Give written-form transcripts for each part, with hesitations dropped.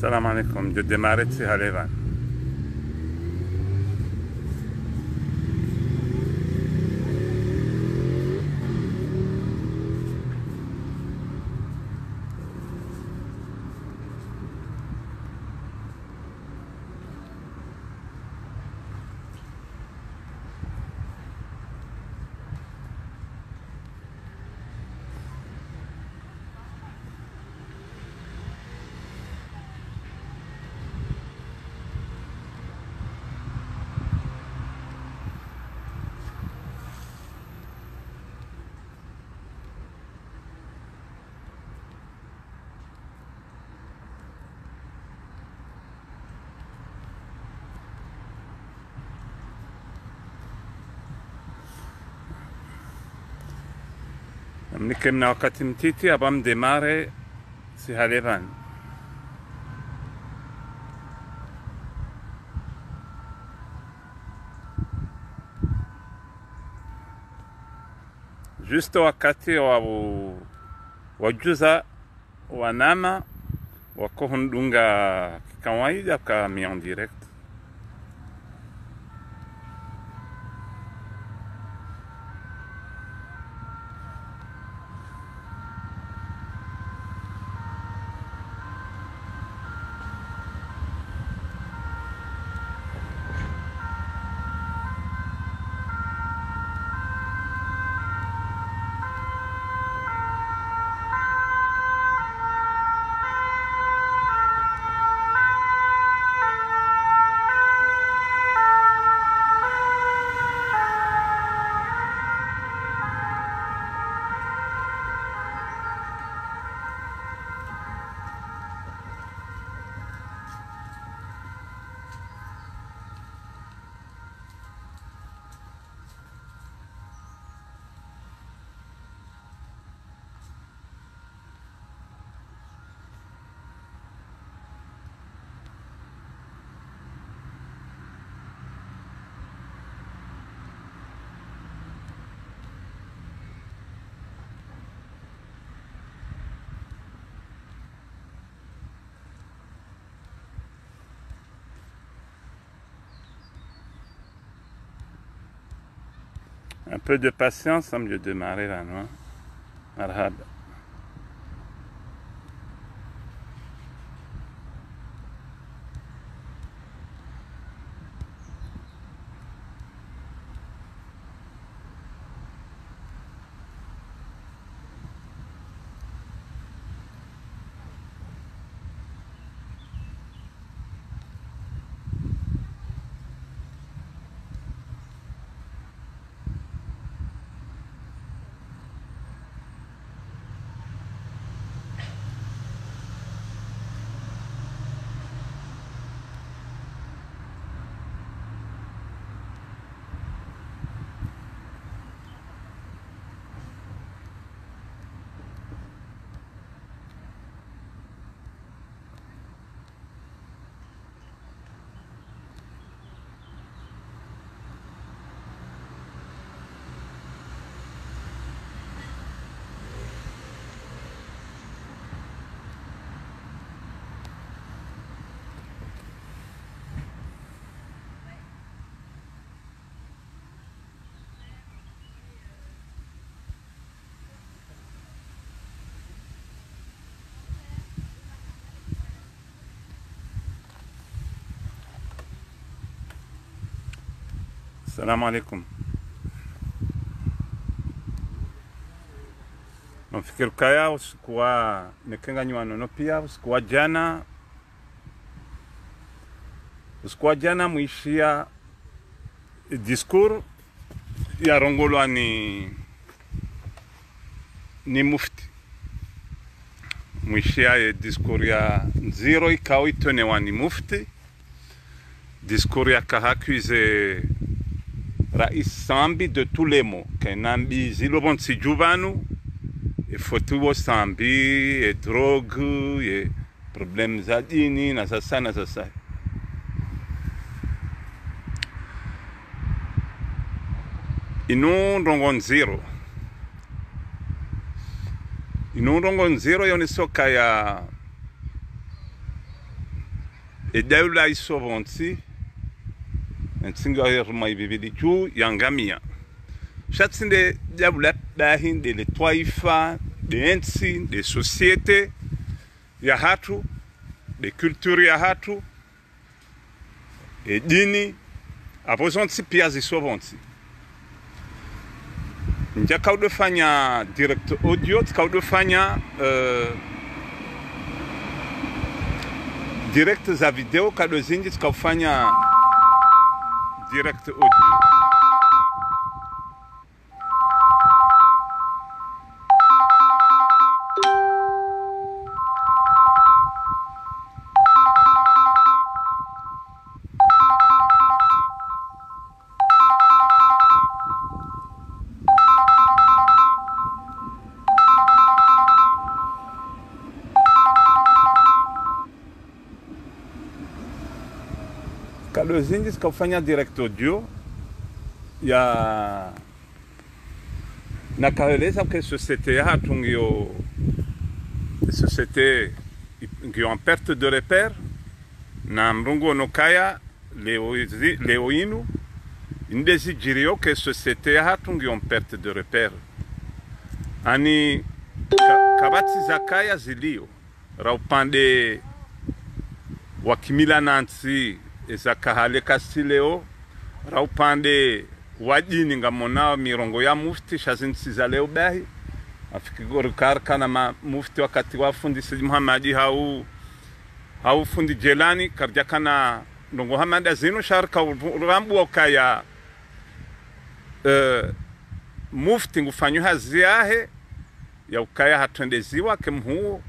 السلام عليكم جدي مارتسي هاليفان. Mnikemna wakati mtiti abam demare si halevan. Justo wakati wajuza wanama wakohundunga kawaida kami en direct. Un peu de patience, au mieux de démarrer là, non? Marhab. Salam alaikum. Nafikiri kaya usikuwa nekenga nyuano no pia usikuwa jana muishia discours ya rongolwa ni mufti muishia discours ya zero ikawa itonewa ni mufti discours ya kahakuze Rais Sambi de tous les mots kenambi zilobon sijuvanu e fotuo Sambi e drogue e problem za dini na sasa inu rongon zero yoni soka ya e daula isovonti nsinga herma ibibili juu ya ngamia shatsinde daula bahin de le taifa de ensi de societe ya hatu de culture ya hatu e dini apozonti pia zisovonti nja kaudo fanya direct audio kaudo fanya direct za video kado zingi tukafanya direct audio kado zingi tukafanya direct audio ya na kaeleza que société ya tungio société ngio en perte de repère na mrungo nokaya leo inu indezi jirio que société ya tungio en perte de repère ani kabati zakaya zilio raupande wakimila nansi ezakahale kastileo raupande wajini ngamonao mirongo ya mufti shazinsiza leo bahi afikigori karkana ma mufti wakati wafundisi Muhammadi hau fundi jelani karjakana ndongo hamada zinu sharka rambu wakaya mufti ngufanyu haziahe ya ukaya hatuendeziwa kemhuu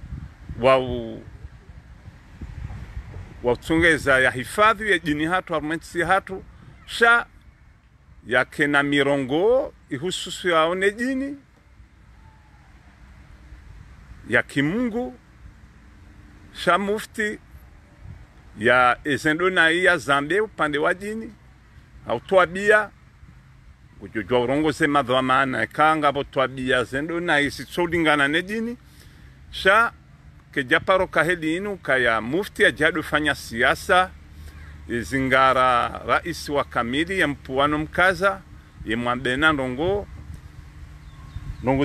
wautungeza ya hifadhi ya jini hatu arumenti hatu sha ya kena mirongo ihususu ya one jini ya kimungu sha mufti ya ezendo na iya zambe upande wa jini autoabia kujujwa urongoze madhamana kanga botuabia zendo na isi tsolingana ne jini sha kejaparo kaheli inu kaya mufti ajadu fanya siasa izingara rais wa kamili ya mpuano mkaza ye mwambena ndongo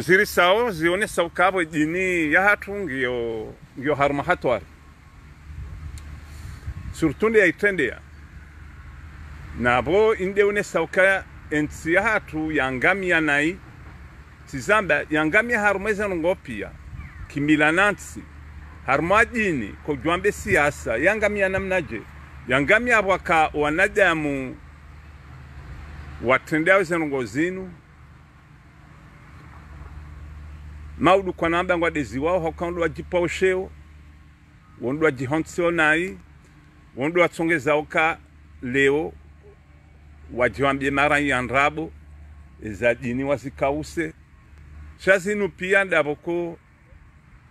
ziri sao zione saukabo jini ya hatu ngio harma hatwari surtunde ya itendea nabo inde une sauka ensi ya hatu ya ngamia nai tizamba ya ngamia harumeza ndongo pia kimilanansi harma jini kujwambe siasa ya ngamia namnaje yangamia waka wanadamu watendao zenongo zinu maudu kwa namba ngwa dezi wao hokandu wa jipausheo wondu wa jihontsio nai wondu wa tsongeza oka leo wajiwambie mara yandrabo eza jini wazikause shazinu pia ndaboko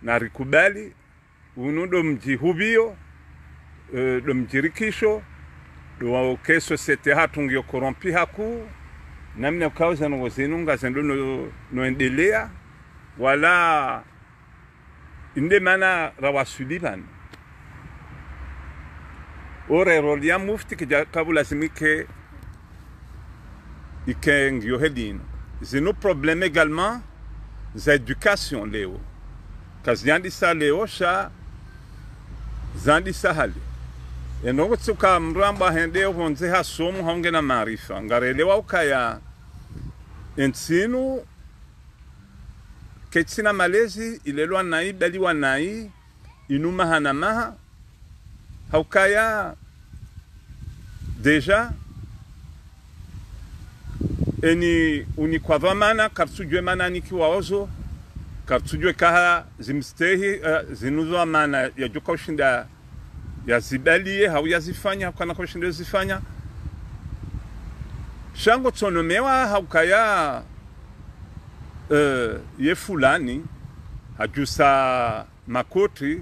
na rikubali unudo mjihubio do mjirikisho do ke societe hatungio korompi haku namna kauza no zinunga zendo no endelea wala inde mana rawasuliban ore rolia mufti ke kabula simike ikengio hedin zino problème également za éducation leo kaziandi sa leo sha zandi sahali enongo tsuka mramba hende honze hasomu honge na maarifa ngarelewa ukaya ensinu ketsina malezi ilelwa nai baliwa nai inuma hanamaha haukaya deja eni unikwavamana karsujwe mana nikiwaozo karsujwe kaha zimstehi zinuzo mana ya juka ushinda ya zibalie hau ya zifanya kwa nakoshindo zifanya shango tsonomewa haukaya ye fulani hajusa makoti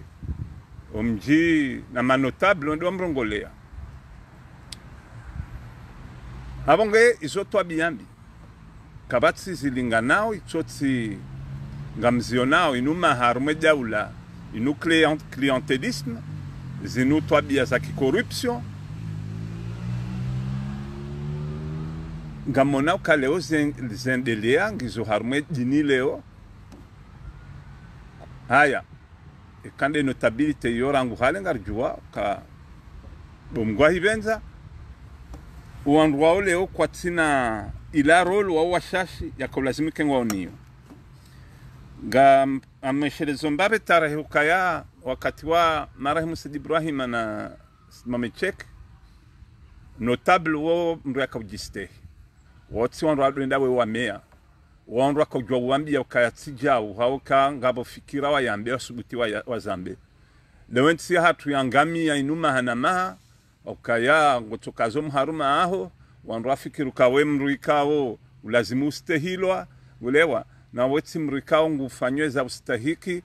omji na manotable ndo mrongolea abonge izotwa biyambi kabatsi zilinganao itsotsi ngamzionao inuma harume jaula inu clientélisme zinu tabia za corruption ngamona ukaleo zendelea ngizo harumwe dini leo haya ikande notabilite yorangu hale ngarjua ka bomgwa hibenza uandwa leo kwa tina ila role wa washashi yakolazimike ngwaoniyo ga ameshelezo mbabe tarehe ukaya wakati wa marehemu Said Ibrahim na mamechek notable wo mru yakawjiste wotsi wandu adwenda we wamea wandu akajwa wambia ukaya tijao hauka ngabo fikira wa yambe asubuti wa zambe lewenti hatu yangami ya inuma hanamaha ukaya ngotokazo mharuma aho wandu afikiru kawe mru ikao ulazimu ustehilwa ulewa na wetsi mru ikao ngufanywe za ustahiki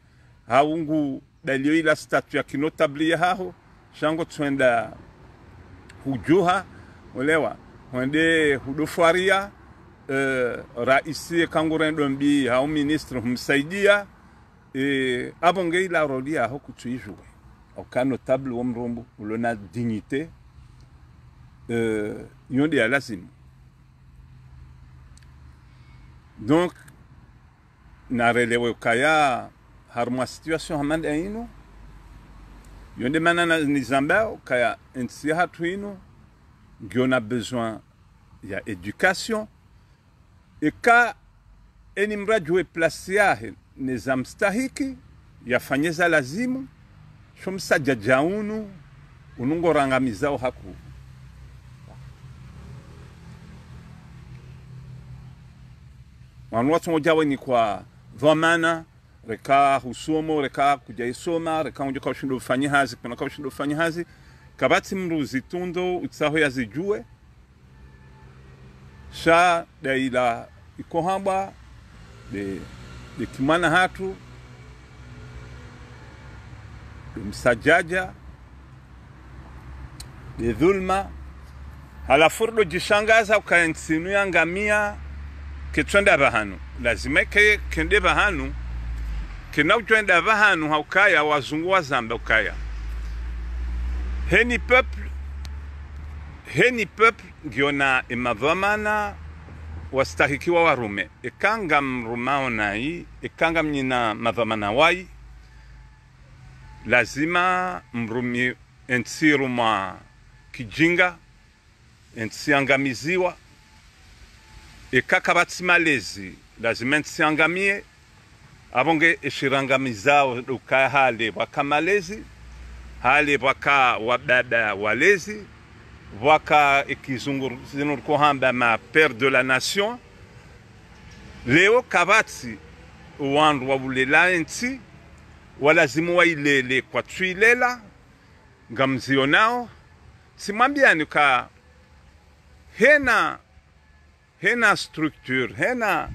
haungu dalio ila statu ya kinotabli ya haho shango tuenda hujuha ulewa wende hudofaria raisi kangurendo mbi hao ministre humsaidia abonge ila rolia ho kutuijwe aucun notable wa mrombo ulona dignité yonde ya lazima donc na relewe kaya harma situation hamanda ino yonde manana nizamba kaya ensi hatu ino on a besoin ya éducation et ka enimra jwe placer nizamstahiki yafanyeza lazimu shomsa jajaunu unungorangamizao haku wanwatu mojawe ni kwa dhamana reka husomo reka kujaisoma reka unjoka ushindo ufanye hazi kuna ka ushindo ufanye hazi kabati mruzi tundo utsaho yazijue sha daila ikohamba de kimana hatu de msajaja de dhulma hala furdo jishangaza ukaensinu ya ngamia ketwenda bahanu lazima kende bahanu kena utwenda bahanu haukaya wazungu wa zamba ukaya heni peuple giona imadhamana wastahikiwa warume ikanga mrumao nai ikanga mnyina madhamana wai lazima mrumi ensiruma kijinga ensiangamiziwa ikakabatsi malezi lazima ensiangamie abonge ishirangamizao ukaya hale wakamalezi hale waka wababa walezi waka ikizungu zinurko hamba ma père de la nation leo kabatsi wandu wabulela enti walazimu wailele kwa tuilela ngamzionao simambiani ka hena structure hena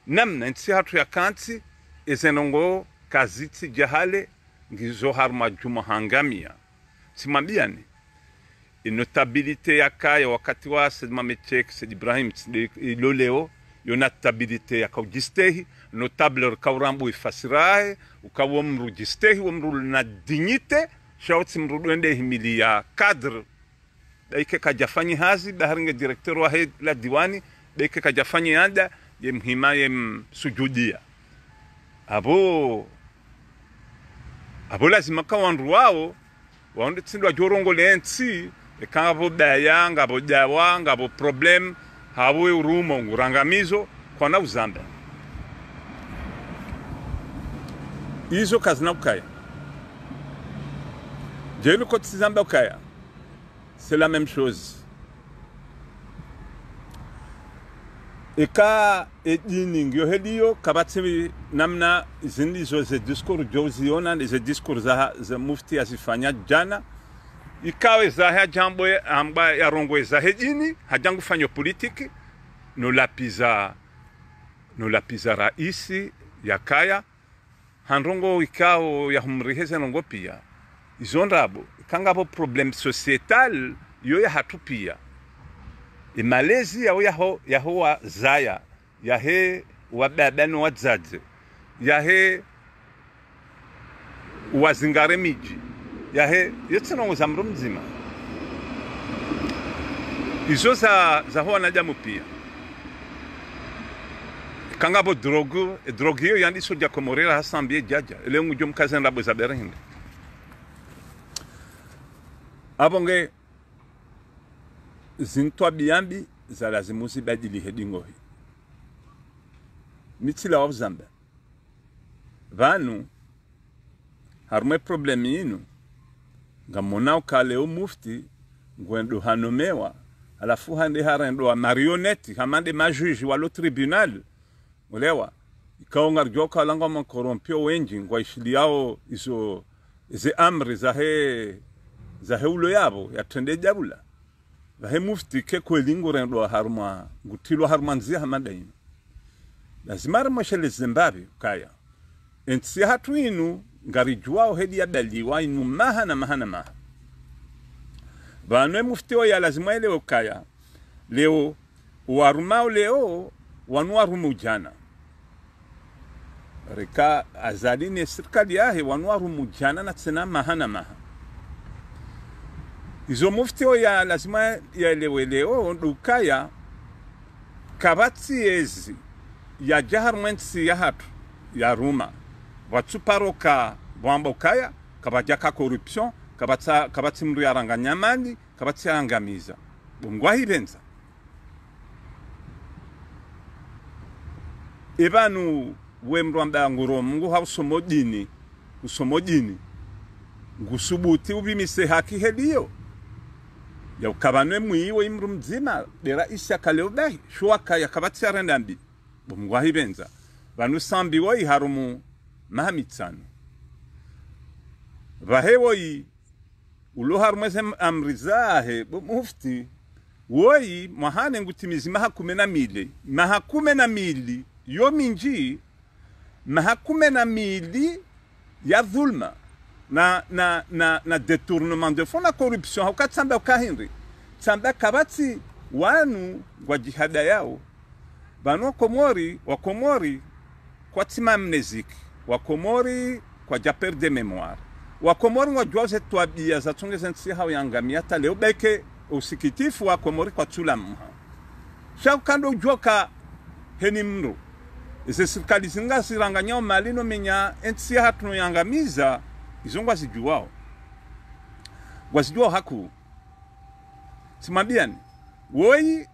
namna nti hatu ya kanti ezenongo kaziti jahale ngizo harma juma hangamia simambiani notabilité yakaya wakati wa Said Mamechek Said Ibrahim iloleo yonatabilité yakaujistehi notable kaurambu ifasirahe ukawo mrujistehi wa mru na dignité shauti mrudwende himilia cadre daike kajafanyi hazi baharinga directeur wa la diwani daike kajafanyi anda yemhimaye msujudia abo lazima kawandu wao waonde tsindwa jorongo lensi ekabo daya ngabo dawa ngabo problem hawe urumo ngurangamizo kwa na uzamba izo kazina ukaya jelu koti zamba ukaya c'est la même chose eka edini ngyo hediyo kabati namna zindizo ze discours joziona ze discours za mufti asifanya jana ikawe za jambo amba ya rongo za hedini hajangu fanyo politiki no lapiza raisi ya kaya handrongo ikao ya humriheze nongo pia izonrabo kangabo problem societal yo ya hatupia imalezi ya hoa zaya ya he wababano wadzaze ya he wazingare miji yahe yetsino zamro mzima izo za ho na jamu pia kangabo drogue hiyo yandi soja komorera hasambie jaja ele ngujum kazen rabo za berende abonge zintwa biambi za lazimusi badili hedingo hi mitila wa zamba vanu harme problemi inu ngamonao kaleo mufti ngwendo hanomewa alafu hande harendo wa marioneti hamande majuji walo tribunal ulewa ikaonga joka langa mankorompio wenji ngwa ishili yao izo ze amri za he ulo yabo ya tende jabula vahe mufti ke kwelingo rendo harma ngutilo harmanzia hamanda inu lazimara mashele Zimbabwe kaya entsi hatu inu ngarijuao hedi ya baliwa inu maha vanwe muftio ya lazima leo kaya leo warumao leo wanuarumu jana rika azadine serikali yahe wanuarumu jana na tsena maha izo muftio ya lazima ya leo ndukaya kabati ezi ya jaharmensi ya hatu ya ruma watu paroka bwambo kaya kabajaka corruption kabati mru ya ranganyamani kabati ya angamiza bungwa hibenza ebanu wemrwanda nguro mungu ha usomodini ngusubuti ubimise haki hediyo ya ukabanwe mwiwe imru mzima dera isya kaleodahi shuaka ya kabati ya rendambi bungwa hibenza banu sambi woi harumu mahamitsano vahewoi ulo harumese amrizahe mufti woi mahane ngutimizi mahakume na mili yo minji mahakume na mili ya dhulma na détournement de fonds na corruption haukatsamba ukahinri tsamba kabati wanu kwa jihada yao banu wakomori kwa tima amnésique wakomori kwa japer de mémoire wakomori wajua zetu abia za tunge zensi hao yangamia ta leo beke usikitifu wakomori kwa tula mha shau kando ujoka heni mru eze sirikali zinga siranganya malino menya ensi hatu yangamiza izongwa zijuwao wazijuwao haku simambiani woi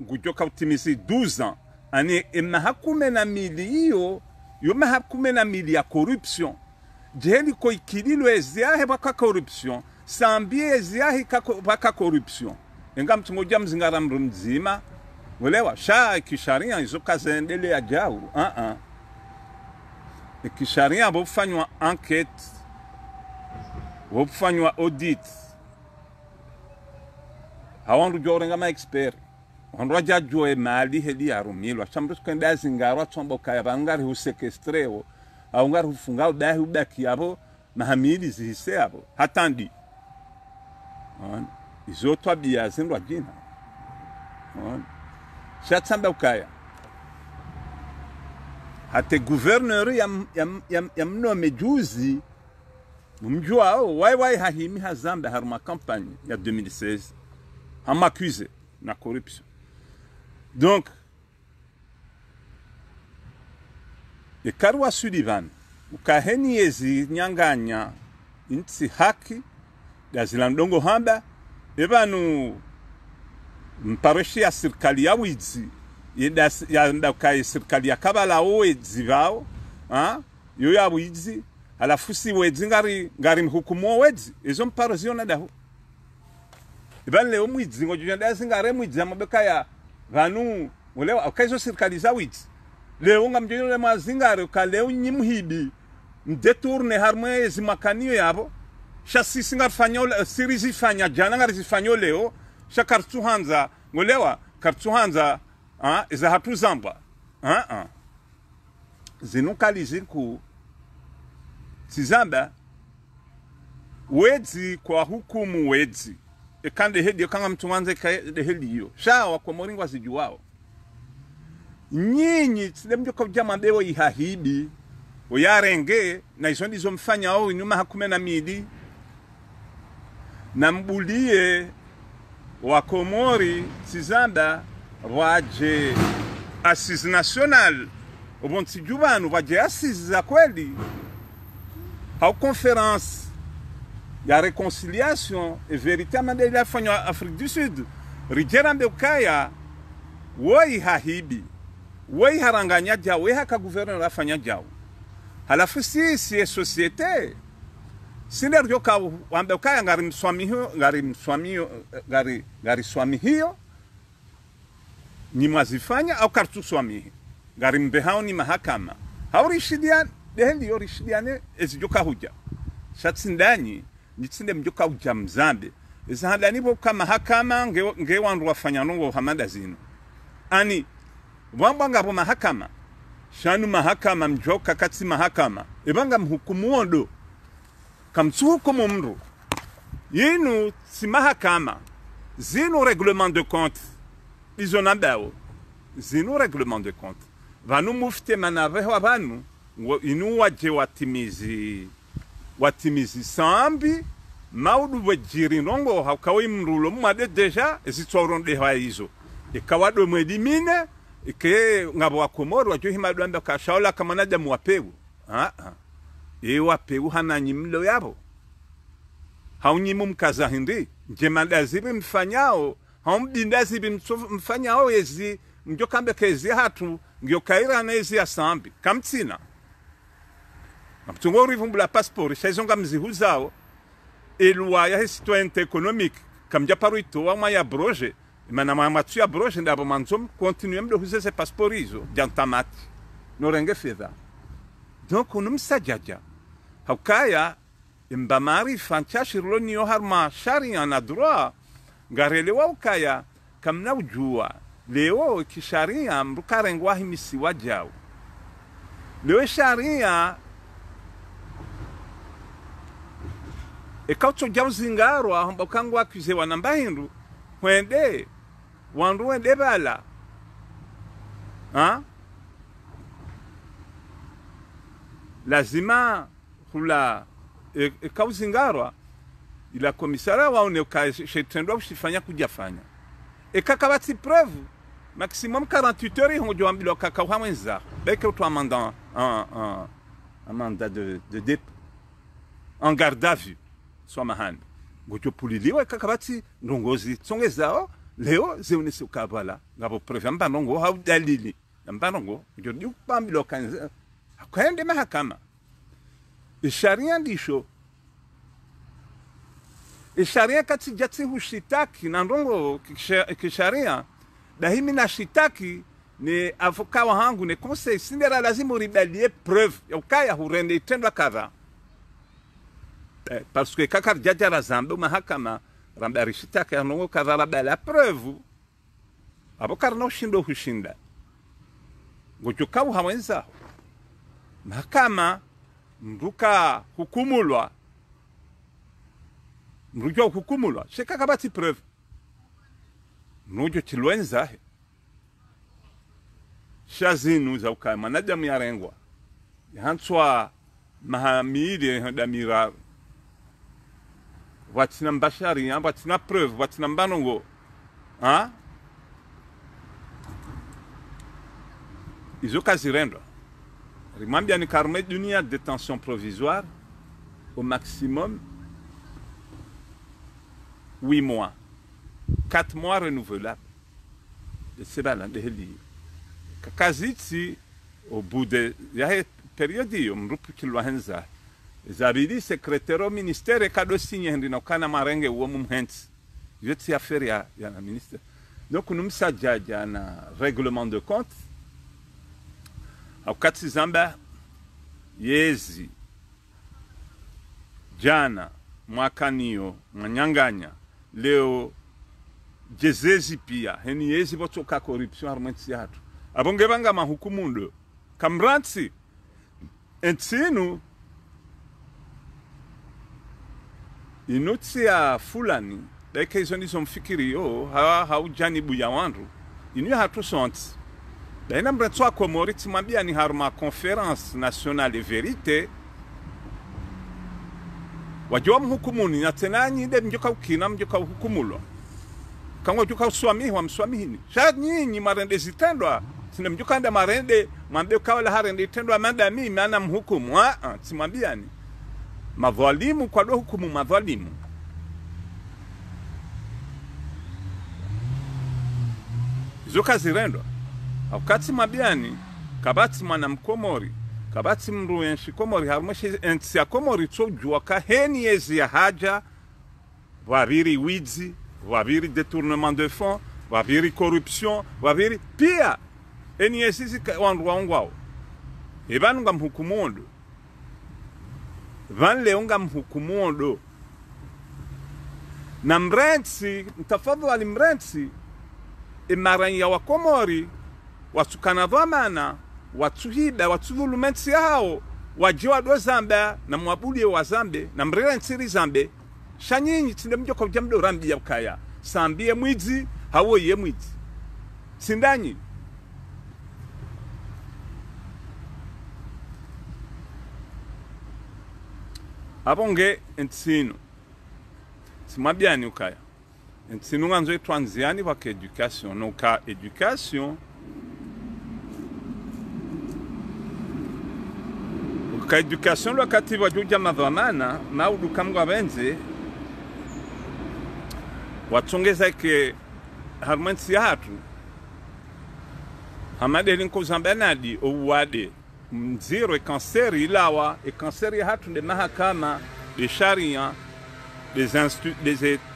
ngujoka utimisi 12 ans ani mahakume na mili hiyo yo mahakume na mili ya corruption jeheli ko ikililo eziahe baka corruption sambie eziahe baka corruption enga mtungoja mzingara mzima welewa sha kisharia izo kazendele ya jau kisharia bofanywa enquête bofanywa audit hawandu jorenga ma expert wanroja joe mali heli ya rumilwa chambrus kwenda zingaro tsombo kaya bangari husekestreo au ngari hufunga dahi ubaki yabo mahamili zihise yabo hatandi izo twabia zindwa jina shatsamba ukaya hate gouverneur ya mnome juzi mumjua wai hahimi hazamba haruma campagne ya 2016 m'accuse na corruption. Donc, le Karwa Sullivan, ukaheni yezi nyanganya inti haki ya zilandongo hamba, ebanu mpareshi ya sirkali ya wizi, ya ndaukai sirkali ya kabala oezi vao, yo ya wizi, alafusi wezi ngari mhukumu wezi, ezo mparoziona dahu. Iban leo mwizi ngojunda singare mwizi amabeka ya vanu ulewa akaizo sirikali za wizi leo ngamjone mazingare ka leo nyimhibi ndetourne harme zimakanio yabo shasi singar fanyo sirizi fanya jana ngari zifanyo leo shakartu hanza ngolewa kartu hanza iza hatu zamba zinukali zinku tizamba wezi kwa hukumu wezi ekande hedi kanga mtumanze de hedi yo shawa kwa moringwa zijuwao nyinyi tsidemjo kwa jama dewo ihahidi oyarenge na isondi zomfanya au inyuma hakume na midi na mbulie wa Komori tizamba waje assise nationale ubonti jubanu waje assise za kweli au conférence ya réconciliation et véritablement de la fanya Afrique du Sud rijerambe ukaya woi hahibi woi haranganya jao woi haka gouverneur afanya jao halafu si société sinde ryoka wambe ukaya ngari mswami hiyo ni mwazifanya au kartu swami ngari mbehao ni mahakama haurishidia dehendi yorishidiane ezijoka huja shatsindani nitsinde mjoka huja mzambe ezahadani boka mahakama nge wandu wafanya nongo hamada zino ani wamba ngabo mahakama shanu mahakama mjoka katsi mahakama ebanga mhukumu ondo kamtsuhukumu mru yinu si mahakama zino règlement de compte izonabao zino règlement de compte vanu mufte manaveho vanu inu waje watimizi sambi maudu wajiri nongo haukawi mrulo mwade deja ezitoronde hawa hizo ikawado mwedimine ike ngabo wa Komori wajo himadu amba kashaola kamanada mwapegu wapegu hananyi mlo yabo haunyimu mkaza hindi njemanda zibi mfanyao haumbinda zibi mfanyao yezi mjokambe kezi hatu ngiokaira na yezi ya sambi kamtsina mtungo rivumbula passport shazonga mzihu zao elwa ya citoyen économique kamja paruito wa maya broje mana matu ya broje ndabo manzom continuer mdo huze se passport izo jantamati no renge feda donc unum sajaja haukaya imbamari fanchashirlo niyo harma sharia na droit ngarelewa ukaya kamna ujua leo kisharia mrukarengwa himisi wajao leo sharia ekauto jauzingarwa hamba kangu akize wanambahindu wende wandu wende bala lazima hula ekauzingarwa ila komisara waone ukashetendwa ushifanya kujafanya ekakabati preuve maximum 48 heures honjo ambilo kaka hamwenza beke utwa mandat un mandat de dépôt en garde à vue soit mahani gojo puliliwa kakabati ndongozi tsongezao leo zeunisi ukabala ngabo preuve mbanongo hau dalili mbanongo gojo dupambilo kanza kwende mahakama isharia ndisho isharia kati jati hushitaki na ndongo kisharia dahimi na shitaki ni avoka wangu ni conseil sindera lazima uribalie preuve ya ukaya hurende itendwa kadha parce que kaka jaja la zambe mahakama rambari shitaki ya ndongo kadha la preuve abokar no shindo hushinda gojukawu hawenza mahakama mruka hukumulwa mrujo hukumulwa shekaka bati preuve nujo chilwenza shazinu za ukama nadam yarengwa yanswa mahamiri damira watina mbashari watina preuve watina mbanongo izo kazirendwa rimambia ni karme dunia détention provisoire au maximum 8 mois 4 mois renouvelables c'est là de heli kakaziti au bout de ya période yo mrupu kilwahenza zabidi secrétaire au ministère kado signe ndino kana marenge wo mumhents yeti affaire ya na ministère donc numsa jaja na règlement de compte wakati zamba yezi jana mwakanio manyanganya leo jezezi pia heni yezi botoka corruption harmenti hatu abonge banga mahukumundo kamransi entsinu inutsia fulani deke hizo ndizo mfikiri yo haujani buya wandu inu hatu sonti daina mretswa Komori timambia ni haruma conférence nationale de vérité wajua mhukumuni na tena nyinde mjoka ukina mjoka hukumulwa kangwa joka uswamihi wa mswamihini sha nyinyi marende zitendwa sine mjoka anda marende mwambie kawala harende itendwa manda mimi ana mhukumu simwambiani madhalimu kwa do hukumu madhalimu zoka zirendwa wakati mabiani kabati mwana mkomori kabati mruenshi komori harumeshe entsi ya komori tsojua ka heni yezi ya haja waviri wizi waviri détournement de fonds waviri corruption waviri pia heni yezi wandu waungwao ebanu nga mhukumuondo van leonga mhukumuondo na mrensi mtafadhali mrensi imaranya wa komori watukana dhamana watuhida watudhulumensi hao wajiwa do zambe na mwabulie wa zambe na mrela nsiri zambe shanyinyi tinde mjoko jamdo rambi ya ukaya sambie mwizi hawo ye mwizi sindanyi abonge nsino simabiani ukaya nsino nganzo etwanziani wake education no ka education ka education wakati wajuja madhamana na udukamwa benze watongeza ke harmansi hatu hamade linko zambanadi ouwade mziro kanseri ilawa kanseri hatu de mahakama de sharia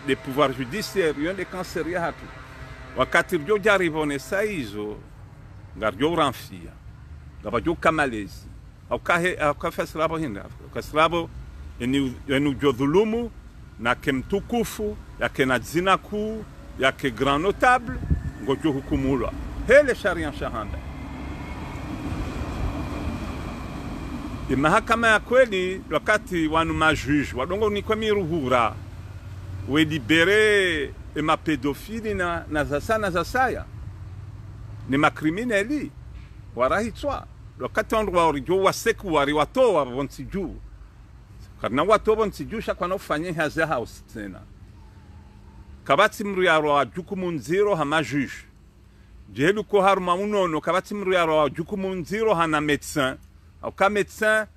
des pouvoirs judiciaires yon de kanseri hatu wakati joja arrivone saizo ngarjo ranfia ngabajo kamalezi aukafesilabo hinda kasilabo enu jodhulumu na kemtukufu yake na zina kuu yake grand notable ngojo hukumulwa hele sharia shahanda mahakama ya kweli wakati wanu majuge wadongo ni kwa miruhura we libere ma pedofili na zasaya ni makrimineli warahitwa wakati wandu warijo waseku wari watoa wonsiju karna watoa wonsiju shakwa no fanye haza house tena kabati mru ya ro jukumu nziro hama juge jehelu ko haruma unono kabati mru ya ro jukumu nziro hana médecin au ka médecin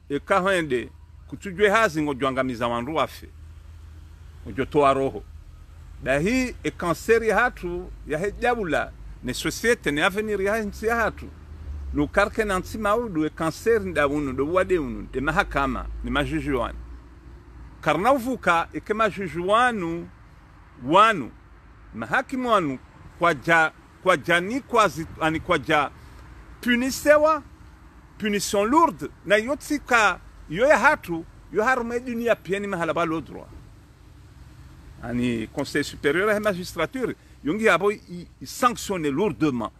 e ka hende kutujwe hazi ngojwangamiza wandu wafe ngojotoa roho dahi e kanseri hatu ya hejabula ne societe ne avenir ya nsi hatu lukarke nansi maudu e kanser nda unu do wade unu de mahakama ni majujuani karna uvuka e kema jujuanu wanu mahakimu wanu kwa jani ani kwa ja punisewa punition lourde na yotsika yoya hatu yo harume dunia pieni mahala ba le droit ani conseil supérieur à la magistrature yongi abo sanctionner lourdement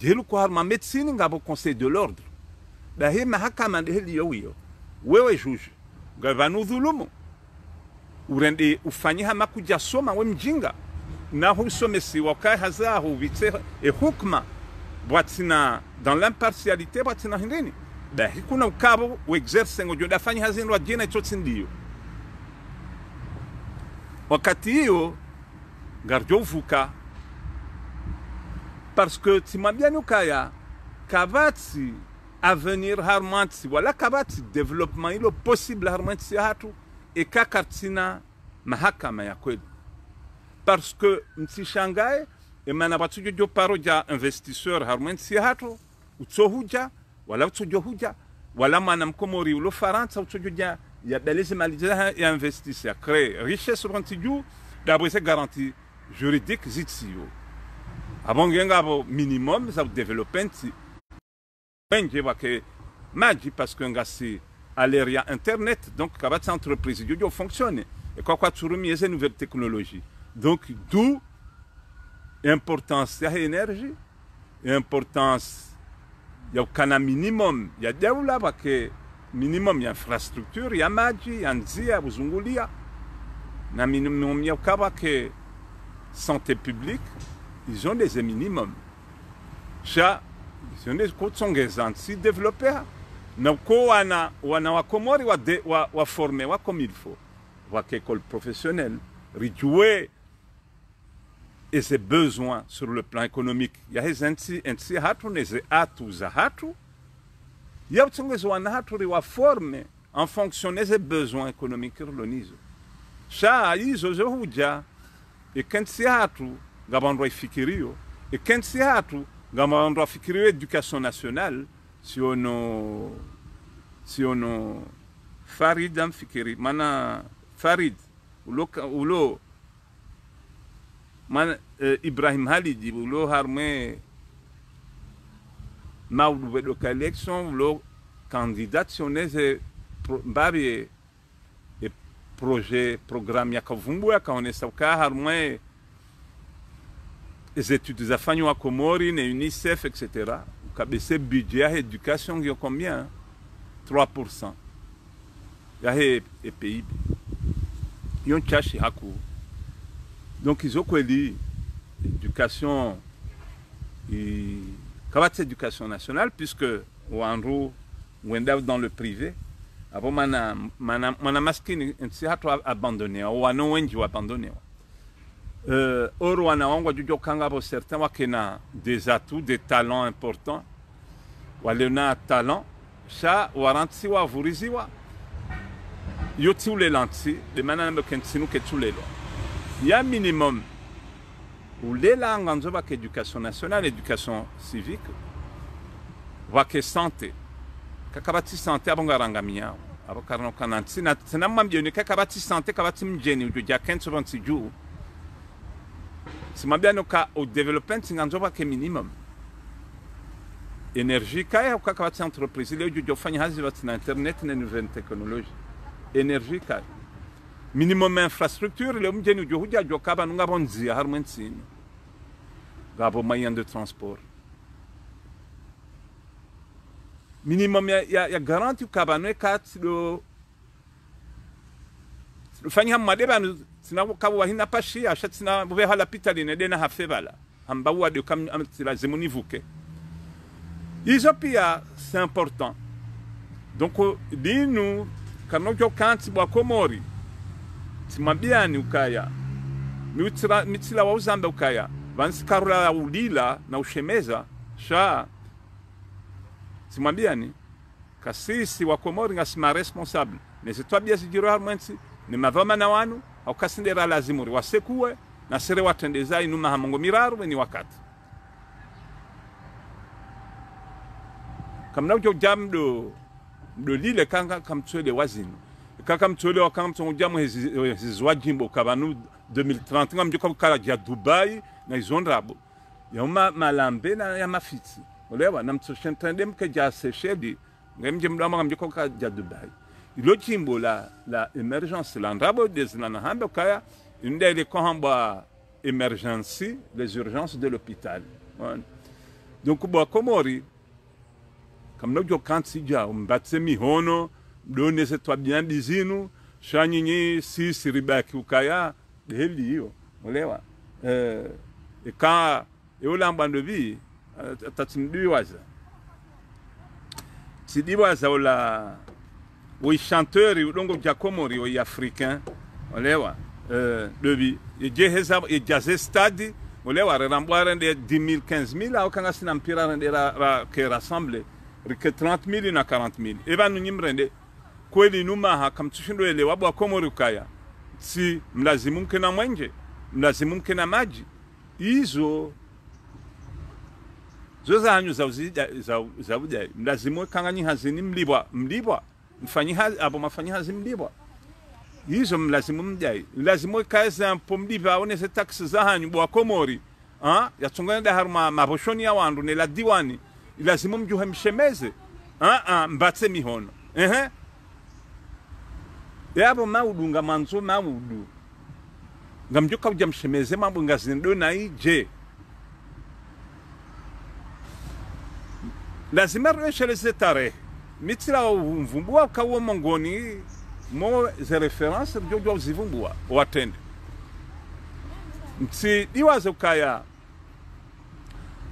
jelu ko harma médecine ngabo conseil de l'ordre da he mahakama de heli yo wewe juge ngavanu dhulumu urende ufanyi hama kuja soma we mjinga na husomesi wakai hazahu vitse e hukma bwatina dans l'impartialité bwatina hindini da hikuna ukabo u exerce ngojo da fanyi hazindwa jina chotsindio wakati hiyo garjo vuka parce que timambiani ukaya kabati avenir harmanti wala kabati development ilo possible harmanti hatu ekakartina mahakama ya kweli parce que msishangae emana batujo paro ja investisseur harmanti hatu utsohuja wala utsojohuja wala mana mkomori ulo faransa utsojoja ya beleze maliza ya investisseur créer richesse rentiju d'après ces garanties juridiques zitsio abongenga bo minimum za development benje wake maji parce que ngasi aleria internet donc kabat entreprise yo fonctionne et quoi turumi les nouvelles technologies donc d'où importance ya énergie importance ya kana minimum ya deula wake minimum ya infrastructure ya maji ya nzia buzungulia na minimum ya kabake santé publique ils ont des minimums cha ils ont des coûts si développés na ko wana wa komori wa former wa comme il faut voire école professionnelle, rituer et ses besoins sur le plan économique. Il y a des hatu, des hatu za hatu. Il y a des hatu qui forme en fonction des besoins économiques relonizo. Cha hizo zohuja e kensi hatu gabandwa ifikirio e kensi hatu gabandwa fikirio éducation nationale si ono Farid amfikiri mana Farid ulo man Ibrahim Halidi ulo harme maudu vedo ka élection ulo candidat sionese babi e projet programme yakavumbu yakaonesa uka harme les études zafanyo wa Komori ne UNICEF etc. Ukabese budget à éducation yo combien 3%. Il y a des pays. Ils ont cherché haku. Donc ils ont quoi dit éducation et éducation nationale puisque Wanro ou dans le privé. Avant mana masqué c'est abandonné ou anon wenji abandonné. Oro wana wangwa jujo kanga pour certains wa kena des atouts, des talents importants. Walena talent ça waranti wa vuriziwa. Yo tous les lentilles, de manière que nous que tous les lois. Il y a un minimum où les langues en zone éducation nationale, éducation civique, va que santé. Kakabati santé abongaranga miya, abokarno kananti na tena bien que kakabati santé kabati mjeni ujo ja 15 jours. Si mabia no ka au développement singanzo va que minimum. Énergie kaya ou kakabati entreprise, le ujo fanya hazi na internet na nouvelle technologie. Énergie kaya. Minimum infrastructure, le mjeni ujo huja jo kaba nunga bonzi harmensini. Gabo moyen de transport. Minimum ya garanti kaba no kat lo fanya madeba sina kaba wahina pashi achat sina bove hala pitaline dena hafebala amba wa de kam la zemoni vuke. Isopia c'est important. Donc dis-nous kanojo kanti bwa Komori timabiani ukaya mitila wa uzamba ukaya vansikarula ulila na ushemeza sha timabiani kasisi wa Komori ngasima responsable nesitwa bia sijiro harmenti ni mavama na wanu au kasindera lazimuri wasekuwe na sere watendeza inuma hamongo miraru ni wakati kamna ujo jamdo lile kanga kamtwele wazinu kaka mtwele wakanga mtongo jamu hezizwa jimbo kabanu 2030 nga mjoka kala ja Dubai na izondrabo ya malambe na ya mafiti olewa na mtoshendende mke ja Seychelles ngemje mdama mjoka kala ja Dubai ilo jimbo la emergence landrabo deslana hamba kaya ndele ko hamba emergency les urgences de l'hôpital donc bo Komori comme nous quand si ja umbatse mihono mdone se twa bien bizinu shanyinyi si siribaki ukaya deli hiyo olewa eka eulamba ndobi tatimdiwaza sidiwaza ola oui chanteur udongo ja Komori o africain olewa dobi ye jazz stade olewa rambware de 10 000 15 000 au kanga sina mpira rende ra que rassembler que 30 000 na 40 000 eba nunyimrende kweli numa ha kamtushindo ele wabwa Komori ukaya si mlazimu mkena mwenje mlazimu mkena maji hizo zoza hanyu za uja mlazimu kanganyi hazini mlibwa mfanyi hazi abo mafanyi hazi mlibwa hizo mlazimu mjai mlazimu kaza pomliba one se taxi za hanyu bwa Komori ya tungana harma maboshoni ya wandu ne la diwani lazima mjuhe mshemeze mbatse mihono yabo maudunga manzo maudu ngamjuka uja mshemeze mambo ngazindo na ije lazima resheleze tarehe mitila mvumbua kawo mongoni mo ze reference jojo zivumbua watende mti diwaze ukaya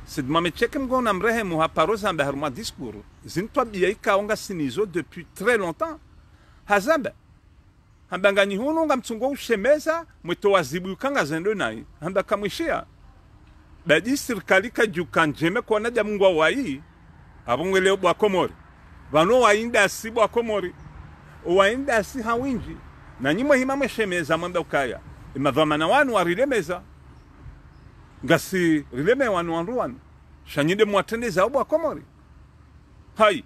c'est de me checker m'gona mrehemu haparoza mbaharuma discours zintwa biaika onga sinizo depuis très longtemps hazamba hamba ngani hunu ngamtsungo ushemeza mweto wazibu kanga zendo nai hamba kamwishia baji serikali kajuka njeme kwa naja mungu wa wai abongwele bwa Komori bano wainda si bwa Komori wainda si hawinji na nyimwe himamwe shemeza mwamba ukaya imadhamana wanu warilemeza ngasi rileme wanu wanruwanu shanyide mwatendeza bwa Komori hai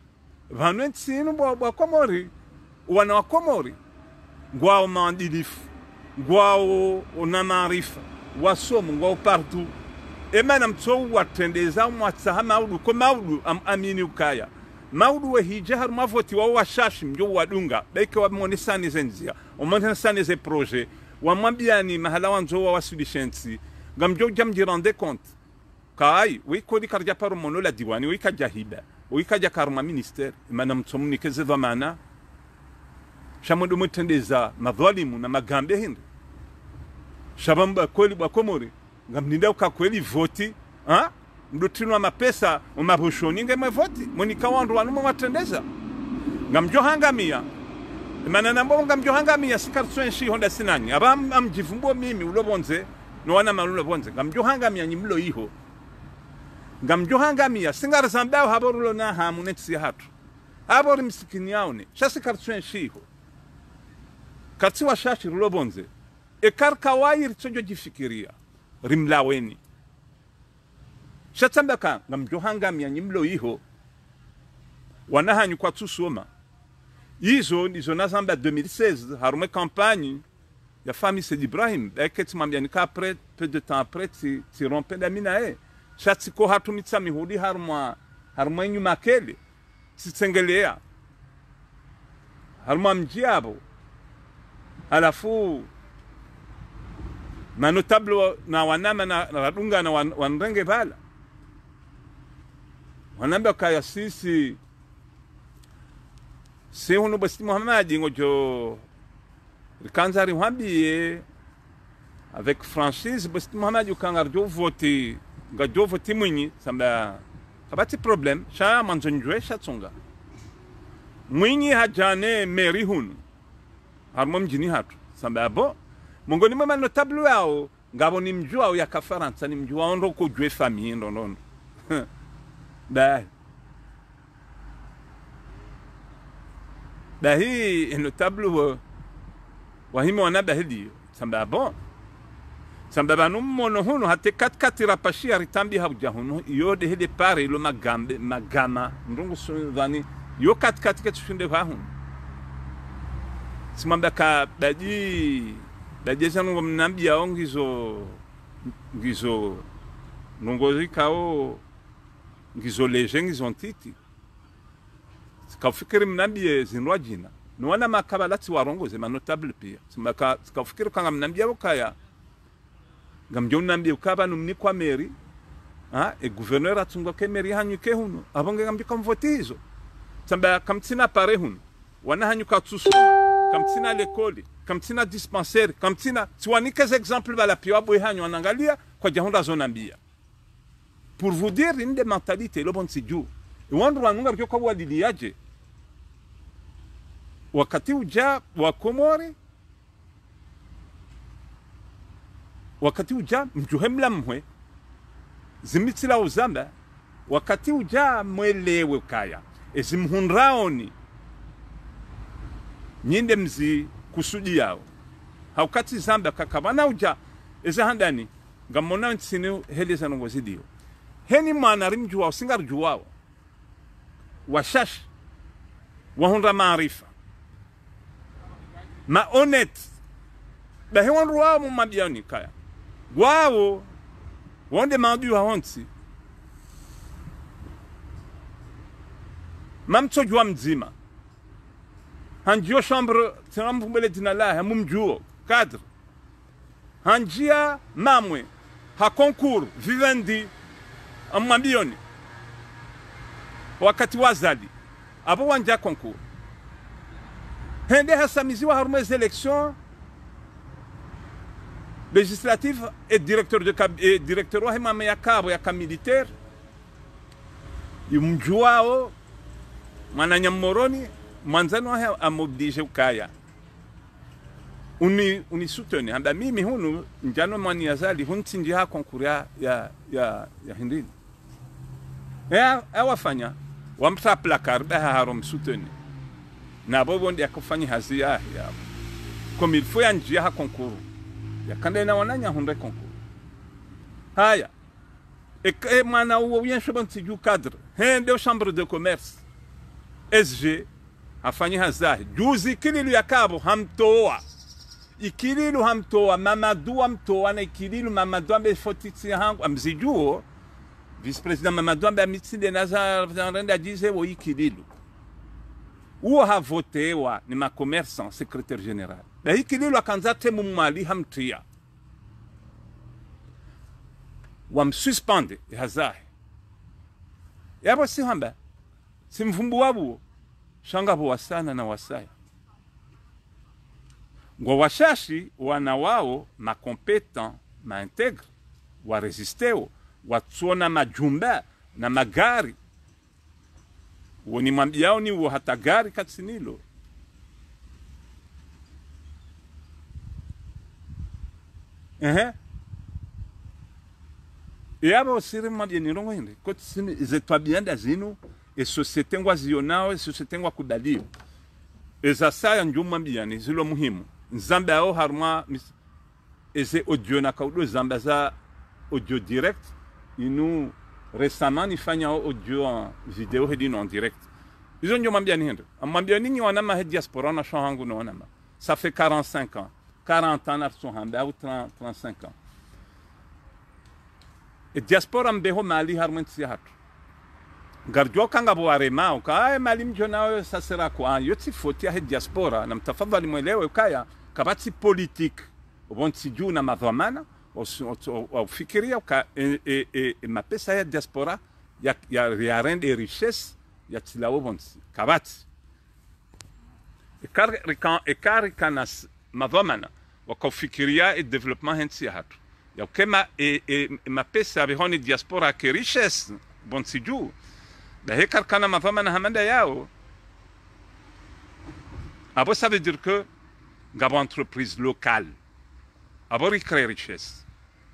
vanu nsinu bwa Komori wana wa Komori ngwao maandilifu ngwao una maarifa wasomu ngwao partout emana mtsowu watendeza mwatsaha maudu ko maudu amini ukaya maudu we hija har mavoti wa washashi mjo wadunga beke wa monisani zenzia omonisani ze projet wa mwambiani mahala wanzo wa wasudishensi ngamjo jamji rende compte kai we kodi karja paru mono la diwani we kajahiba we kaja karma ministère emana mtsomu nikeze dhamana shamudu mutendeza madhalimu na magambe hindi shabamba kweli bwa Komori ngamninda ukakweli voti ha mdutinwa mapesa umabushoni ngeme voti monika wandu wanu mwatendeza ngamjohangamia mana nambo ngamjohangamia sikartwenshi honda sinani aba amjivumbo mimi ulobonze no wana malulo bonze ngamjohangamia nyimlo iho ngamjohangamia singara zambao haborulo na hamu netsi hatu abori msikini yaone shasi kartwenshi iho katsi wa shashi ulobonze ekarkawai ritsojo jifikiria rimlaweni shatambaka ngamjohangamia nyimlo iho wanahanyu kwa tusoma izo nizo nazamba 2016 harume campagne ya famille Sed Ibrahim eketi mambianika après peu de temps après ti rompe da minae shatiko hatumitsa mihudi harumwa nyuma kele tsengelea harumwa mjiabo alafu na notable na wanama na radunga na wanrenge bala wanamba kaya sisi se hunu basti Muhammad ngojo rikanzari hambie avec franchise basti Muhammad ukanga jo vote ngajo vote mwinyi samba kabati problem sha manjonjwe shatsonga mwinyi hajane meri hunu harmo mjini hatu samba bo mongoni mama notable yao ngabo ni mjua ya kafaransa ni mjua ondo ko jwe famille ndondo hii notable wa himo wanaba hili samba bon samba banu mono hunu hate kat rapashia ritambi habuja hunu yode hili pare lo magama ndungu sunvani yo kat ketushinde kwa hunu simamba ka dajeza nungo mnambia ngizo nungozi kao ngizo leje ngizo ntiti sikafikiri mnambia zinwa jina nuwana makabalati warongoze manotable pia sikafikiri kanga mnambia ukaya ngamjo mnambia ukaba numni kwa meri gouverneur atungo ke meri hanyuke hunu abonge ngambi kamvotizo samba kamtsina pare hunu wana hanyuka tsusoma kamtsina lekoli kamtsina dispensaire kamtsina tiwanikes exemple bala pio boy hanyo anangalia kwa jahonda zonambia pour vous dire une des mentalités le bon siju wandu wanunga byo kwa wadiliaje wakati uja wa Komori wakati uja mjuhemla mwe zimitila uzamba wakati uja mwelewe kaya ezimhunraoni nyinde mzi kusudi yao haukati zamba kakabana uja ezahandani ngamona nsine heleza nongozidio heni mwana rimjua usingar juwao washash wahunra maarifa ma honnête bahewan ruwa mu mabiani kaya wao wonde mandu haonsi mamto jua mzima hanjio chambre tirambu mbele dinala hamumjuo cadre hanjia mamwe ha concours vivendi amambioni wakati wazali abo wanja concours hende hasamiziwa harume élections législatives et directeur wa hema ya kabo ya militaire imjuao mwana nyamoroni mwanzano wa amoblige ukaya uni soutenu amba mimi hunu njano mwani yazali hunti ha konkuria ya hindini wafanya wamta placard ba harom soutenu na bobo ndia kufanya hazia ya comme il faut anjia ha konkuru ya kanda na wananya hunde konkuru haya e mana uwo bien shabanti ju cadre de chambre de commerce SG afanya hazia juzi kililu ya kabo hamtoa ikililu hamtoa Mamadou hamtoa na ikililu Mamadou ambe fotitsi hangu amzijuo vice-président Mamadou ambe mitinde naza renda dize wo ikililu uo ha voté wa ni ma commerçant secrétaire général na ikililu akanzate mumali hamtia wamsuspende hazahi yabo si hamba simvumbu wabu shanga bo wasana na wasaya ngwa washashi wana wao makompetent maintegre waresisteo watsuona majumba na magari woni mwambiao ni wo hata gari katsinilo yabo siri mwambia ni rongo hindi koti sini zetwabianda zinu société ngwa zionao société ngwa kubaliwa eza saya nju mwambia ni zilo muhimu nzambe ao harma eze audio na kaudo zamba za audio direct inu récemment nifanya audio en vidéo hedino en direct izo njo mwambia ni hendo mwambia ninyi wanama he diaspora na shahangu no wanama ça fait 45 ans 40 ans na sohamba ou 35 ans e diaspora mbeho mali harmenti hatu garjo kanga bo arema uka mali mjona sasera kwa yoti foti ya diaspora na mtafadhali mwelewe kaya kabati politique ubonti juu na madhamana ufikiria uka mapesa ya diaspora ya rende richesse ya tilawo bonti kabati ekari kana madhamana wakafikiria development hensi hatu ya kema mapesa bihoni diaspora ke richesse bonti juu da hekar kana madhamana hamanda yao abo ça veut dire que ngabo entreprise locale abo recréer richesse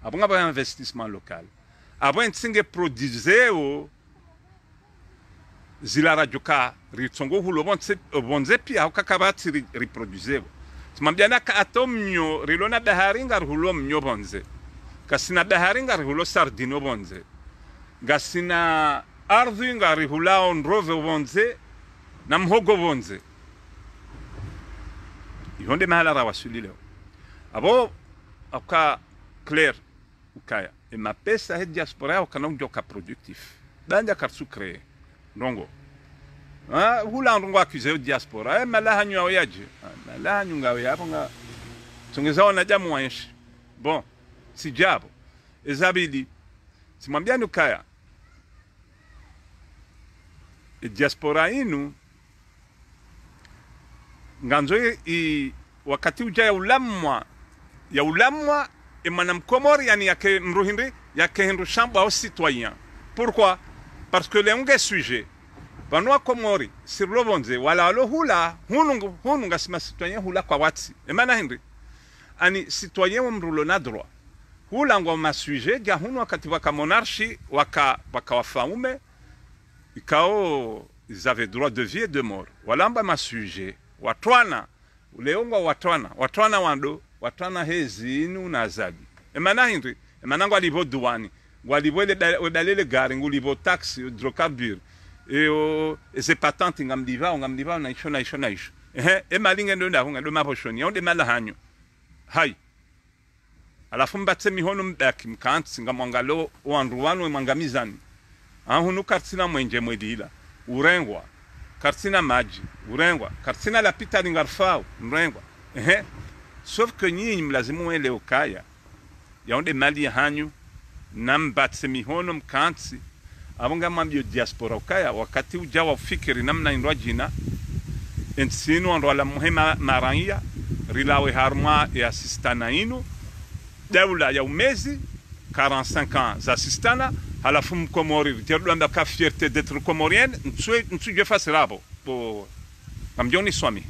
abo ngabo investissement local abo nsinge produiseo zila rajuka ritsongo hulo bonze pia ukakabati reproduiseo tumambiana ka atomnyo rilona baharinga hulo mnyo bonze kasina baharinga hulo sardino bonze gasina ardhi ngari hulao nrove bonze na mhogo bonze yonde mahala rawasuli leo abo aka clair ukaya e mapesa he diaspora ukanongo ka productif banja karsu créer ndongo hula ndongo accusé diaspora malaha nyo yaje malaha ngawe yabo nga tungeza na jamu wanshi bon si jabo ezabidi simwambia ukaya e diaspora inu nganzo wakati uja ya ulamwa mwanamkomori yani yake mruhindi yake hindu shamba au citoyen pourquoi parce que les unge sujet banwa komori sur le bonze wala lo hula hunu ngasima citoyen hula kwa watsi maana hindi ani citoyen mrulo na droit hula ngoma sujet ja hunu wakati waka monarchie waka wafaume ikao ils avaient droit de vie et de mort walamba ma sujet watwana uleonga watwana wando watwana hezinu na zabi emana hindi emanango alivo douane walivo le gari ngulivo taxi hydrocarbure ese patente ngamdiva na isho emalinge ndo ndahunga ndo maposhoni onde mala hanyo hai alafu mbatse mihono mbaki mkansi ngamwangalo wanruwano mangamizani hunu kartina mwenje mwedila urengwa kartina maji urengwa kartina la pita lingarfao urengwa sauf que nyinyi mlazimu wele ukaya yaonde mali hanyu nambatse mihono mkansi abonga mambio diaspora ukaya wakati ujawa fikiri namna indwa jina ensino ndo la muhima maranya rilawe harma ya assistana inu dawla ya umezi 45 ans assistana halafu mkomori tierdo amba ka fierté d'être comorienne nsu je fasse rabo po kamjoni swami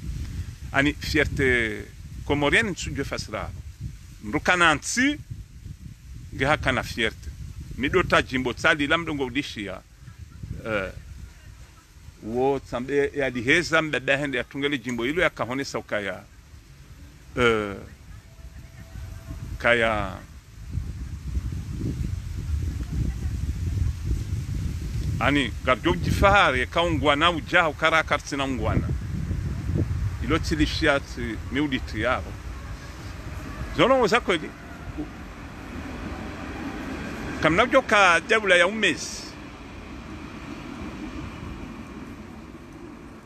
ani fierté Comorienne nsujwe fasira mrukana nsi ngehaka na fierte midota jimbo tsali lamdongo udishia wo tsambe ya diheza mbada hende ya tungele jimbo hilo ya kahonesa ukaya kaya ani garjo jifahari kaungwana ujaha ukara kartsina ungwana ilo tilishia miuditi yao zono wazako ili kamna joka debula ya umezi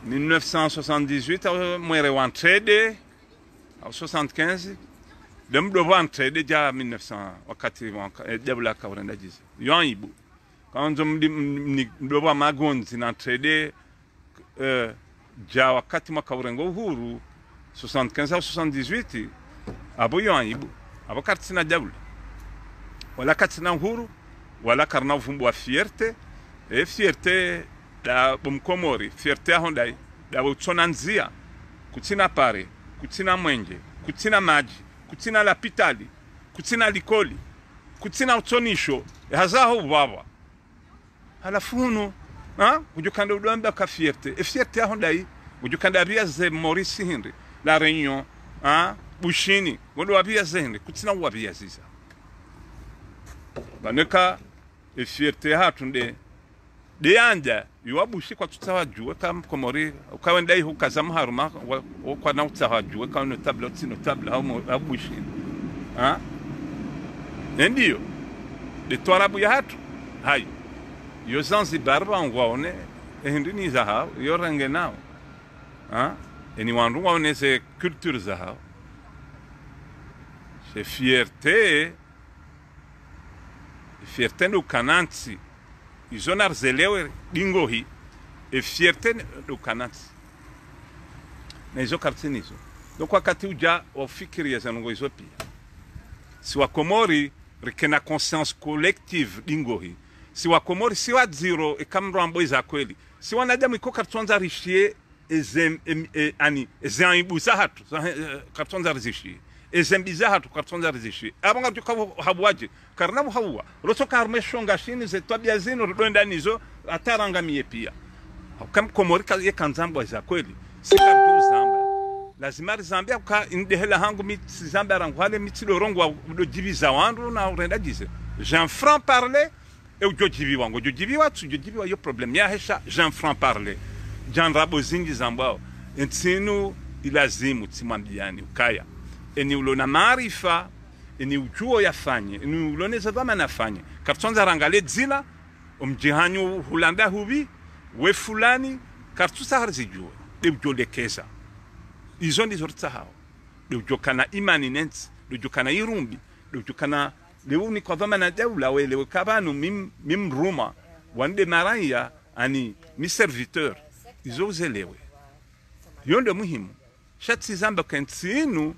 1978 mwere wantrede au 75 dem do wantrede ja 1900 wakati debula ka urenda jize yon ibu kanzo mdoba magonzi na trede ja wakati mwaka urengo uhuru 75 au 78 abo yon ibu abo kartina debula wala katina uhuru wala karna uvumbu wa fierte e fierte da bomkomori fierte hondai da botsona nzia kutina pare kutina mwenje kutina maji kutina lapitali kutina likoli kutina utonisho hazaho baba halafuno ujukanda udamba ka fierte e fierte hondai ujukanda bia ze Maurice Henry la Réunion bushini ngondo abia ze Henry kutina wabia ziza baneka e fierte hatunde de anda yuabushi kwa tutawajue kama Komori ukawendai hukazamu haruma kwa na utawajue kama notable notable au bushi ndio de twarabu ya hatu hai yo Zanzibar bangwaone ehindini za yo range nao eni wandu waone ze culture za c'est fierté no kanansi izonar zelewe dingohi e fierté do kanansi na izo kartini izo donc wakati uja ofikiri ya zanongo izo pia si wa Komori rikena conscience collective dingohi si wa Komori si wa zero e kamro ambo za kweli si wanadamu iko kartonza rishie ani ezan ibuza hatu kartonza rizishie ezembiza hatu kartonza rizishie abanga tukavu habwaje karnabu hawa roto karmeshonga shini ze tabia zino ronda nizo atarangamie pia kama Komori ye kanzambo za kweli sikardu zamba lazima zambia ka indehela hangu mitsi zamba rangwale mitsi lorongo do jibiza wandu na urenda dize Jean Franc parler e ujo jibi wangu ujo jibi watu ujo jibi wa yo problem ya hesha Jean Franc parler Jean Rabo zingi zambao ntinu ilazimu timambiani ukaya eni ulona maarifa eni ujuo yafanye eni uloneza dama nafanye kartonza rangale dzila umjihanyu hulanda hubi we fulani kartusa harzijua de ujolekeza izo ndizo rtsahao de ujokana imani nens de ujokana irumbi de ujokana leuni kwa dama na dawla wele kabanu mim ruma wande maraya ani mi serviteur izo zelewe yondo muhimu shatsi zamba kentinu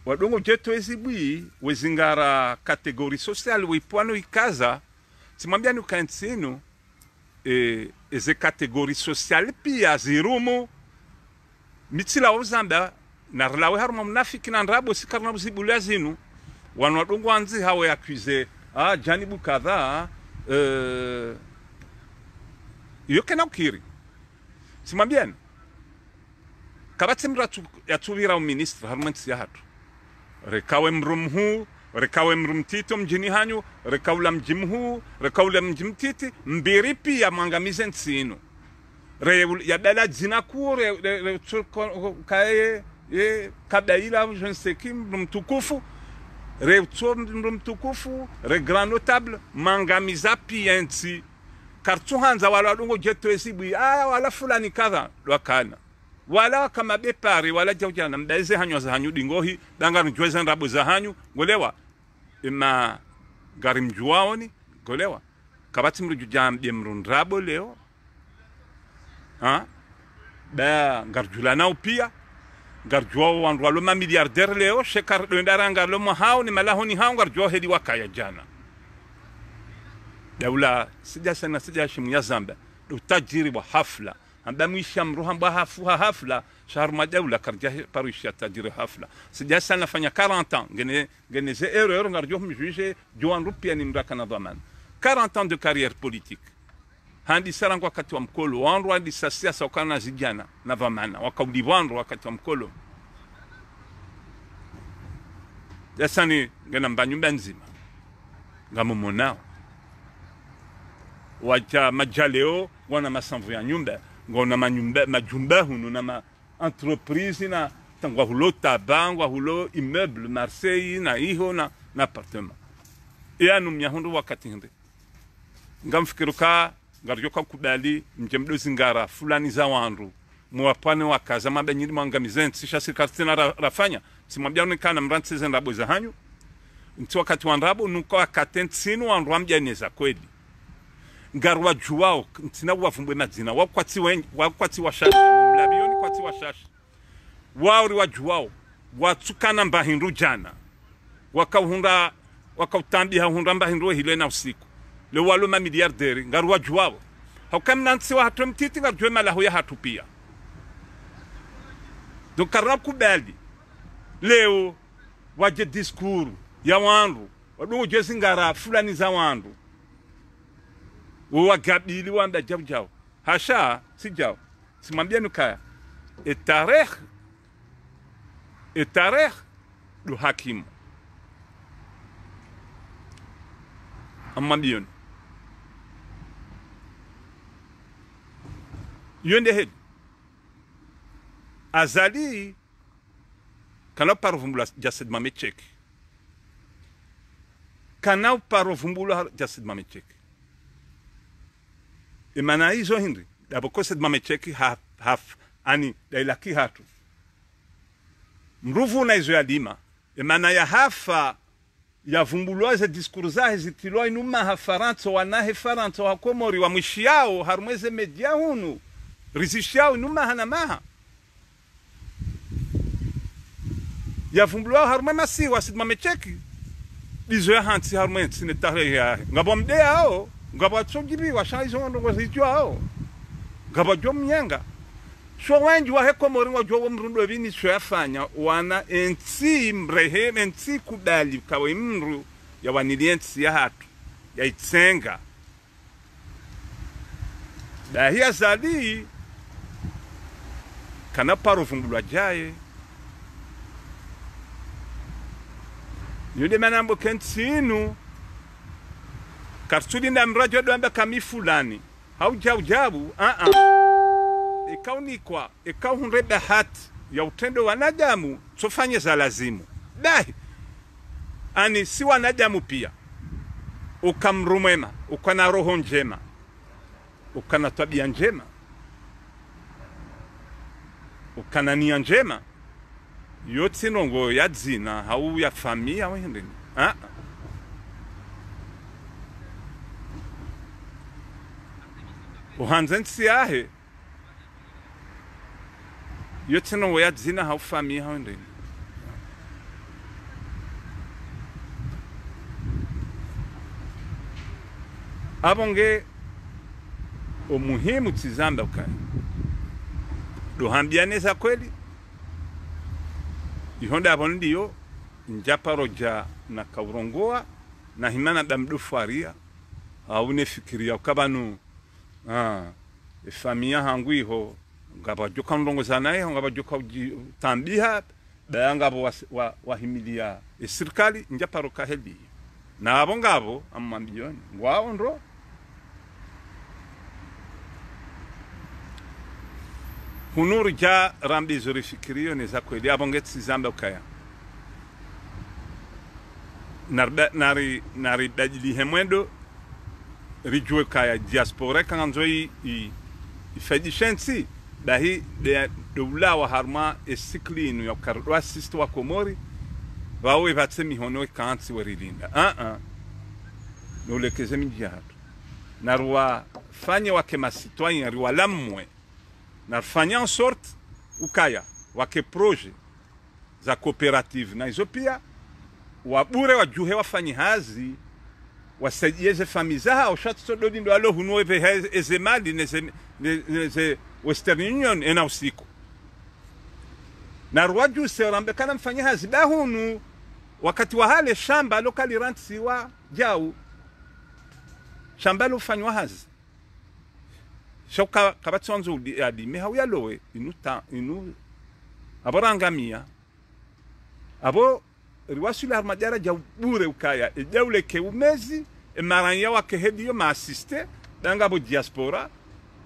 wadongo jeto ezibui wezingara kategori social wipwano ikaza simambia ni kantino eze kategori social pia zirumo mitila ozamba narlawe harmo mnafiki na nrabo sikarna buzibula zinu wanwadongo anzi hawe accuse janibu kadha yokena ukiri simambia kabati mratu yatubira o ministre harmanti ya hatu rekawe mrumhu rekawe mrumtito mjini hanyu rekawla mjimhu rekawla mjimtiti mbiripi ya mangamize nsino ya dala jina kure kae kadaila je ne sais qui mtukufu mtukufu re grand notable mangamiza pienti kartuhanza wala dongo jeto esibu wala fulani kadha wakana wala kama bepari wala jawjana mbeze hanyo za hanyu dingohi danga njweza ndabo za hanyu ngolewa ima garimjuaoni ngolewa kabati mrujujam demrundrabo leo ba garjulana upia garjua wanrwalo ma milliardaire leo shekar do ndaranga lo mo hawni malahoni haw garjua hedi wakaya jana dawla sija sana sija shimu ya zamba do tajiri wa hafla amba mwisha mruha mba hafla shahar madaula karja parisha tajiri hafla sija sana fanya 40 ans ngene ze erreur ngarjo mjuge joan rupia ni mraka na dhamana 40 ans de carrière politique handi sarangwa wakati wa mkolo wanru hadi siasa wakana zijana na dhamana wakaudiwanru wakati wa mkolo yasani ngena mbanyumba nzima ngamumonao wacha majaleo wana masamvu ya nyumba ngona majumba hunu na ma entreprise na tangwa hulo tabangwa hulo immeuble Marseille na iho na appartement anu mnyahundu wakati hindi ngamfikiruka ngarjoka kubali mjemdozi ngara fulani za wandu muwapane wakaza mabanyiri mwangamizensi shasi kartina rafanya simwambia unikana mranti zenrabo za hanyu nti wakati wanrabo nuka wakatensinu wandu wamjaneza kweli ngarwa juwao ntina wavumbwe madzina wakwati washashi mlabioni kwati washashi wauri wajuwao watsukana mbahindu jana wakautambia hunda mbahindu hile na usiku le walo ma miliarderi ngarwa juwao haukamna ntsiwa hatu mtiti ngarjwe malahu ya hatu pia donc karab kubali leo waje diskuru ya wandu wadu jesi ngara fulani za wandu wagabili wanda jao hasha si jao simwambia nukaya etareh du hakimu amambion yonde head azali kana parovumbula jasid mamechek kana parovumbula jasid mamechek imana hizo hindi daboko sed mamecheki ani dailaki hatu mruvu na hizo ya lima imana ya hafa ya vumbulwa za diskuru zahe zitilwa inuma hafaranto wanahe faranto wakomori wa mwishiao harumweze media hunu rizishiao inuma hanamaha ya vumbulwa harume masi wasid mamecheki dizo ya hansi harume sinetare ya ngabo mdea hao ngabo tsogibi washaizo ndo zitwa hao ngabo jomyenga so wengi wa hekomori wa jowo mrundo bini so yafanya wana ensi mrehe ensi kubali kawe mru ya waniliensi ya hatu ya itsenga da hiya zali kana paro vumbulwa jaye yule manambo kensinu karsudi na mrajo doamba kami fulani haujabu ikaunikwa ikauhunreba hati ya utendo wanadamu tufanye za lazimu dahi ani si wanadamu pia ukamrumema ukana roho njema ukana tabia njema ukana nia njema yote nongo ya dzina hau ya familia wendeni uhanzensi ahe yote nongo ya dzina hau familia wendeni abonge umuhimu tizamba ukani dohambianeza kweli ihonda abondiyo njaparoja na kaurongoa na himana damdufaria aune fikiria ukabanu familia hangu iho ngabajoka ndongoza naye ngabajoka tambiha bayangabo wahimilia serikali njaparoka heli na abongabo amambioni wao ndo hunuru ja rambi zuri fikirio neza kweli abongeti zamba ukaya nari bajili hemwendo rijue kaya diaspora kanzoi ifedishensi dahi de doula wa harma esiklinu ya karwa sisto wa komori wawe vatsemi hono kansi werilinda nolekeze mijatu narwa fanya wake masitwanya riwa lamwe na fanya en sorte ukaya wake projet za cooperative na hizo pia wabure wajuhe wafanyi hazi wasaidie famili zao shatso dodi ndo alo hunwe ve ezemali neze Western Union ena usiku na ruwaju serambe kana mfanya haziba hunu wakati wa hale shamba lokali rantsi wa jau shamba lo fanywa hazi shoka kabatsonzo adi mehawya lowe inu aborangamia abo riwasula armadara jabure ukaya ejawle ke umezi emaranya wake hediyo ma assiste danga bo diaspora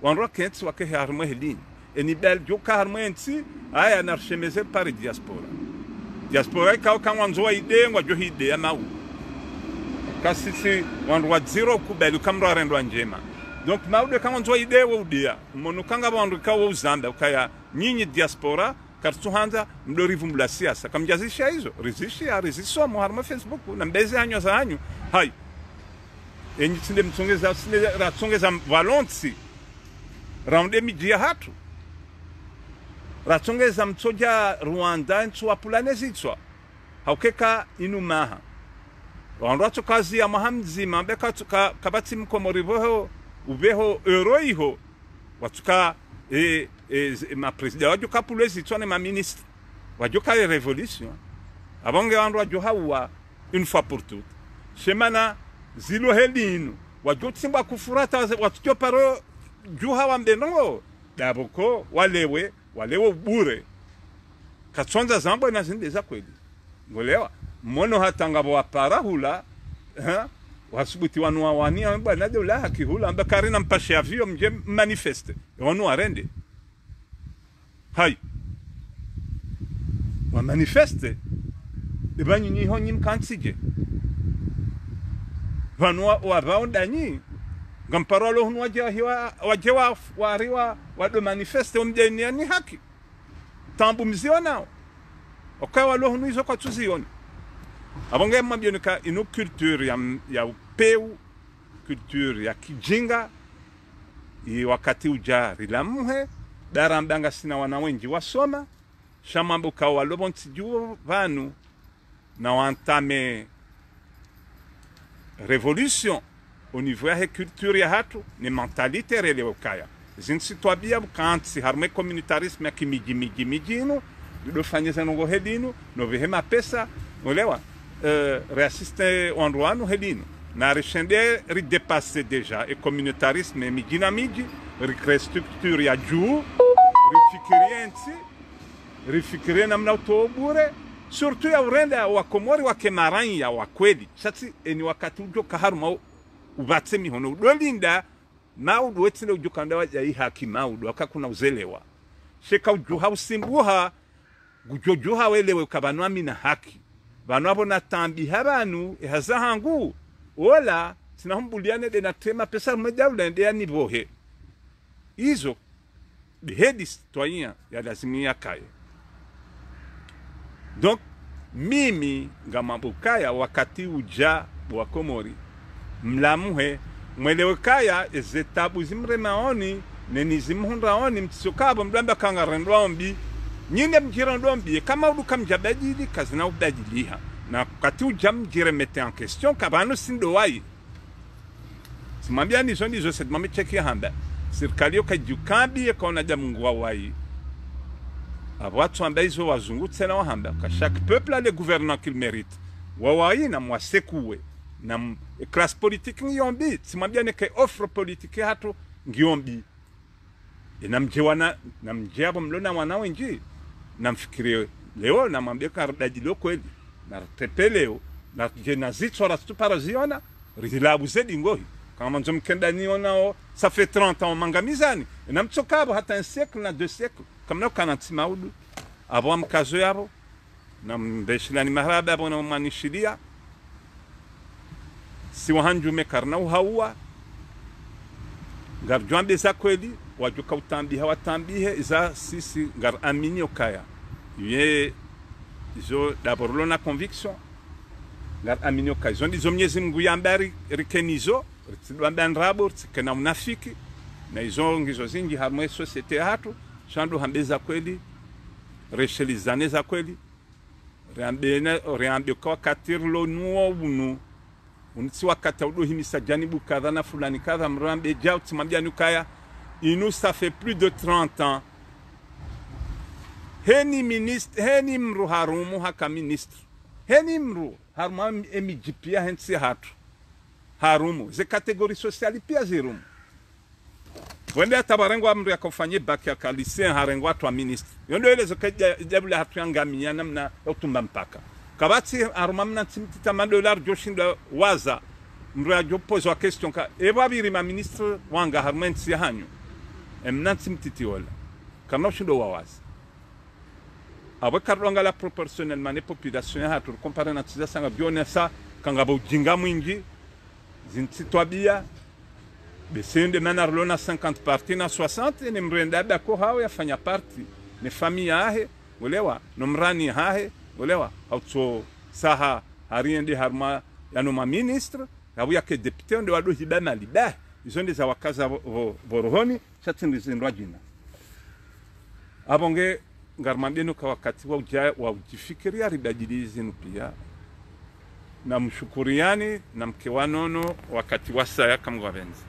wanro kents wake harmo hedin eni bel joka harmo entsi aya narshemeze par diaspora ka wanzo ide ngwa ide amau kasisi wanro zero kubelu kamro rendo njema donc maude ka wanzo ide wo udia monukanga wanro ka wo uzanda ukaya nyinyi diaspora kartuhanza mdorivu mbula siasa kamjazisha hizo resistia harma Facebook na mbeze hanyo za hanyo hai enyi tsinde mtsongeza valonsi raunde mijia hatu ratsongeza mtsoja Rwanda ntwa pulanezi tswa haukeka inumaha wanratso kazi ya mahamzi mambeka kabati mkomorivo ubeho eroiho watuka ma president wajo kapulezi tsone ma ministre wajo ka révolution abonge wandu wajo hawa une fois pour toutes semana zilo helinu wajo tsimba kufurata watucho paro juha wambenongo daboko walewe bure katsonza zambo na zindeza kweli ngolewa mono hatanga bo parahula wasubuti wanwa wania bwana dola hakihula amba karina mpashe avio mje manifeste wanu arende hai wa manifeste ibanyi ni honyi mkansije vanwa wa vaondani gamparolo hunwa wajewa wariwa wado manifeste umjeni ni haki tambu mzio nao okawa lo hunu izo kwa tuzioni abonge mabionika ino culture ya upeu culture ya kijinga i wakati ujari la muhe darambanga sina wana wengi wasoma shamambo kawa lobonti juo vanu na wantame révolution au niveau ya culture ya hatu ni mentalité rele ukaya zinsi twabia bukanti harme communitarisme ya kimiji ino do fanyeza ngo hedino no vehema pesa olewa réassiste ondroano hedino na rechende redépasser déjà et communautarisme mijina miji restructure ya juu rifikirie namna utobure surtout ya urenda wa komori wa kemarani ya wakweli sasa ni wakati ujo kaharuma ubatse mihono udolinda na udwetinde ujukanda wa ya hakima udo akakuna uzelewa sheka ujuha usimbuha gujojuha welewe kabanwa mina haki banu abo natambi habanu ehaza hangu wala sinahumbuliane de natema pesa mmedaula ndea nibohe hizo behedi citoyen ya lazimia kaya donc mimi ngamambukaya wakati uja wa komori mlamuhe mwelewe kaya ezetabu zimremaoni nenizimhunraoni mtisokabo mlamba kanga rendwombi nyine mjira ndombi kama uduka mjabadili kazina ubadiliha na wakati uja mjire mete en question kabano sindo wai simambia nizo sedmame cheki hamba serikali yo kajukambi yakaona jamungu wa wai watu ambaye hizo wazungu tena wahamba ka chaque peuple a les gouvernants qu'il mérite wawai na mwasekuwe na classe politique ngiyombi simambia ne ke offre politique hatu ngiyombi na mjewana na mjabo mlona wana wengi na mfikirie leo na mwambie kardadilo kweli na tepeleo na jenazito rastu paraziona rilabu zedi ngohi kama nzo mkenda nionao ça fait 30 ans mangamizani na mtsokabo hata un siècle na 2 siècles kama na kanati maudu abo mkazo yabo na mbeshilani mahraba abo na manishilia si wahanjume karna uhawa ngarjwambe za kweli wajuka utambiha watambihe za sisi ngar amini okaya ye izo d'abord na conviction ngar amini okaya zo ndizo mnyezi Mungu yambari rikenizo ritsidwamba nrabo tsikena unafiki na izo ngizo zingi hamwe societe hatu shando hambeza kweli reshelizane za kweli reambe kwa katirlo nuo unu unitsi wakati udo himisa janibu kadha na fulani kadha mrambe jao timambia nukaya inu ça fait plus de 30 ans heni ministre heni mru harumu haka ministre heni mru haruma emijipia hensi hatu harumu ze kategori sociali pia zirumu wende atabarengo amru yakofanye baki ya kalise harengo watu wa ministre yondo ile zokaja jabula hatu yangamia namna utumba mpaka kabati haruma mna timtita $1 joshinda waza mru ya jopozo wa question ka ewa birima ministre wanga haruma nsi hanyu emna timtiti wala kanoshindo wawazi awe karlonga la proportionnellement les populations ha tu comparer na tiza sanga bione sa kanga bujinga mwingi zintitwabia besende manarlona 50 parti na 60 ni mrenda bako hawe yafanya parti ni familia yahe ulewa no mrani hahe ulewa auto saha hariendi harma yano ma ministre awe yake député ndo wado hibama liba izo ndi za wakaza vorohoni chatin zindwajina abonge ngarmambeno kwa wakati wa ujifikiria ribadilizi pia na mshukuriani na mke wanono wakati wa saya kama wavenzi